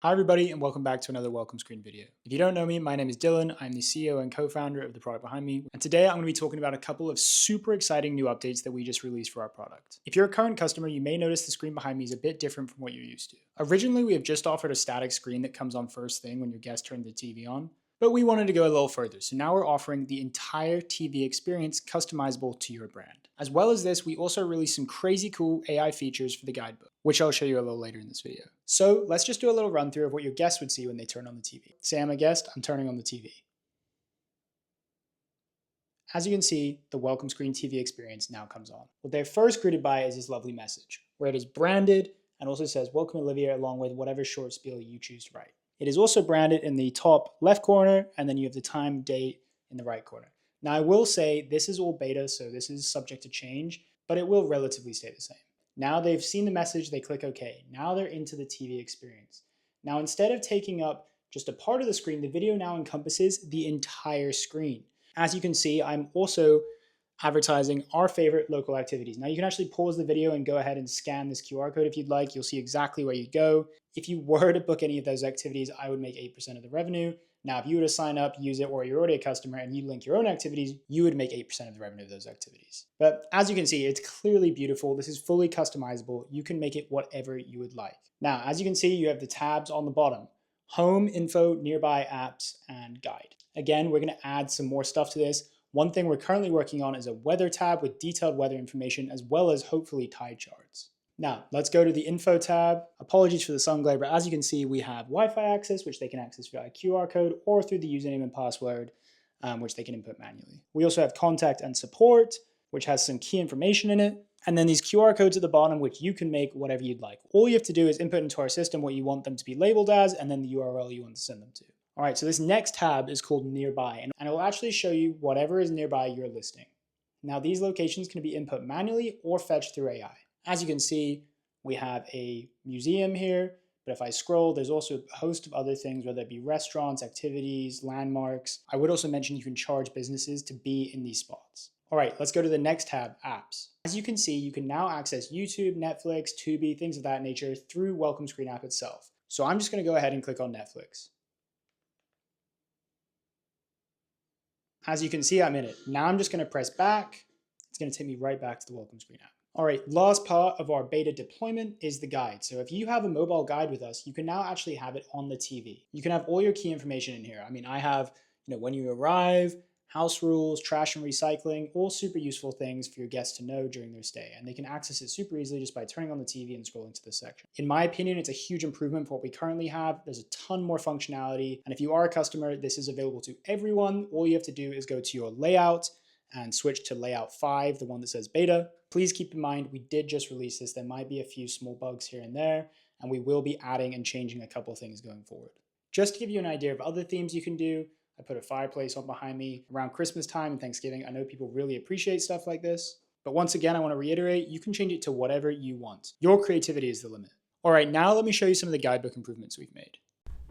Hi everybody and welcome back to another Welcome Screen video. If you don't know me, my name is Dylan. I'm the CEO and co-founder of the product behind me. And today I'm going to be talking about a couple of super exciting new updates that we just released for our product. If you're a current customer, you may notice the screen behind me is a bit different from what you're used to. Originally, we have just offered a static screen that comes on first thing when your guest turns the TV on. But we wanted to go a little further, so now we're offering the entire TV experience customizable to your brand. As well as this, we also released some crazy cool AI features for the guidebook, which I'll show you a little later in this video. So let's just do a little run through of what your guests would see when they turn on the TV. Say I'm a guest, I'm turning on the TV. As you can see, the welcome screen TV experience now comes on. What they're first greeted by is this lovely message, where it is branded and also says, "Welcome Olivia," along with whatever short spiel you choose to write. It is also branded in the top left corner, and then you have the time, date in the right corner. Now I will say this is all beta, so this is subject to change, but it will relatively stay the same. Now they've seen the message, they click OK. Now they're into the TV experience. Now instead of taking up just a part of the screen, the video now encompasses the entire screen. As you can see, I'm also advertising our favorite local activities. Now you can actually pause the video and go ahead and scan this QR code if you'd like. You'll see exactly where you go. If you were to book any of those activities, I would make 8% of the revenue. Now, if you were to sign up, use it, or you're already a customer and you link your own activities, you would make 8% of the revenue of those activities. But as you can see, it's clearly beautiful. This is fully customizable. You can make it whatever you would like. Now, as you can see, you have the tabs on the bottom: home, info, nearby apps, and guide. Again, we're going to add some more stuff to this. One thing we're currently working on is a weather tab with detailed weather information, as well as hopefully tide charts. Now, let's go to the info tab. Apologies for the sun glare, but as you can see, we have Wi-Fi access, which they can access via QR code or through the username and password, which they can input manually. We also have contact and support, which has some key information in it. And then these QR codes at the bottom, which you can make whatever you'd like. All you have to do is input into our system what you want them to be labeled as, and then the URL you want to send them to. All right, so this next tab is called Nearby, and it will actually show you whatever is nearby your listing. Now, these locations can be input manually or fetched through AI. As you can see, we have a museum here, but if I scroll, there's also a host of other things, whether it be restaurants, activities, landmarks. I would also mention you can charge businesses to be in these spots. All right, let's go to the next tab, Apps. As you can see, you can now access YouTube, Netflix, Tubi, things of that nature through Welcome Screen app itself. So I'm just going to go ahead and click on Netflix. As you can see, I'm in it. Now I'm just going to press back. It's going to take me right back to the Welcome Screen app. All right, last part of our beta deployment is the guide. So if you have a mobile guide with us, you can now actually have it on the TV. You can have all your key information in here. I mean, I have, when you arrive, house rules, trash and recycling, all super useful things for your guests to know during their stay. And they can access it super easily just by turning on the TV and scrolling to this section. In my opinion, it's a huge improvement for what we currently have. There's a ton more functionality. And if you are a customer, this is available to everyone. All you have to do is go to your layout and switch to layout 5, the one that says beta. Please keep in mind, we did just release this. There might be a few small bugs here and there, and we will be adding and changing a couple of things going forward. Just to give you an idea of other themes you can do, I put a fireplace on behind me around Christmas time and Thanksgiving. I know people really appreciate stuff like this, but once again, I want to reiterate, you can change it to whatever you want. Your creativity is the limit. All right, now let me show you some of the guidebook improvements we've made.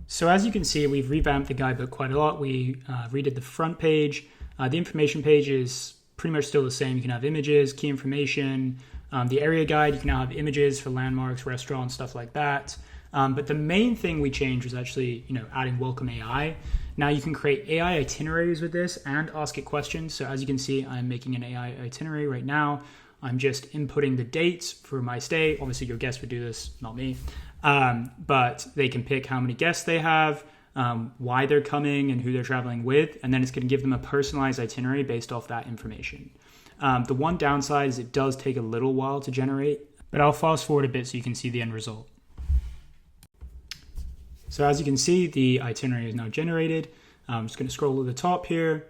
So as you can see, we've revamped the guidebook quite a lot. We redid the front page. The information page is pretty much still the same. You can have images, key information. The area guide, you can now have images for landmarks, restaurants, stuff like that. But the main thing we changed was actually, adding Welcome AI. Now you can create AI itineraries with this and ask it questions. So as you can see, I'm making an AI itinerary right now. I'm just inputting the dates for my stay. Obviously, your guests would do this, not me. But they can pick how many guests they have, why they're coming and who they're traveling with, and then it's going to give them a personalized itinerary based off that information. The one downside is it does take a little while to generate, but I'll fast forward a bit so you can see the end result. So as you can see, the itinerary is now generated. I'm just going to scroll to the top here.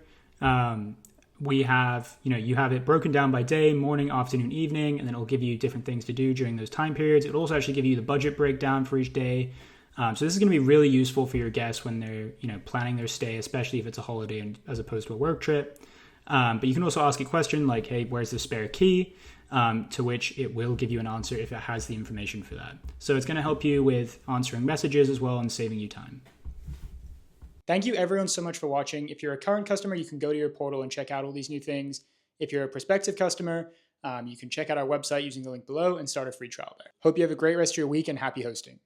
We have, you have it broken down by day, morning, afternoon, evening, and then it'll give you different things to do during those time periods. It'll also actually give you the budget breakdown for each day. So this is going to be really useful for your guests when they're, planning their stay, especially if it's a holiday and as opposed to a work trip. But you can also ask a question like, hey, where's the spare key? To which it will give you an answer if it has the information for that. So it's going to help you with answering messages as well and saving you time. Thank you everyone so much for watching. If you're a current customer, you can go to your portal and check out all these new things. If you're a prospective customer, you can check out our website using the link below and start a free trial there. Hope you have a great rest of your week and happy hosting.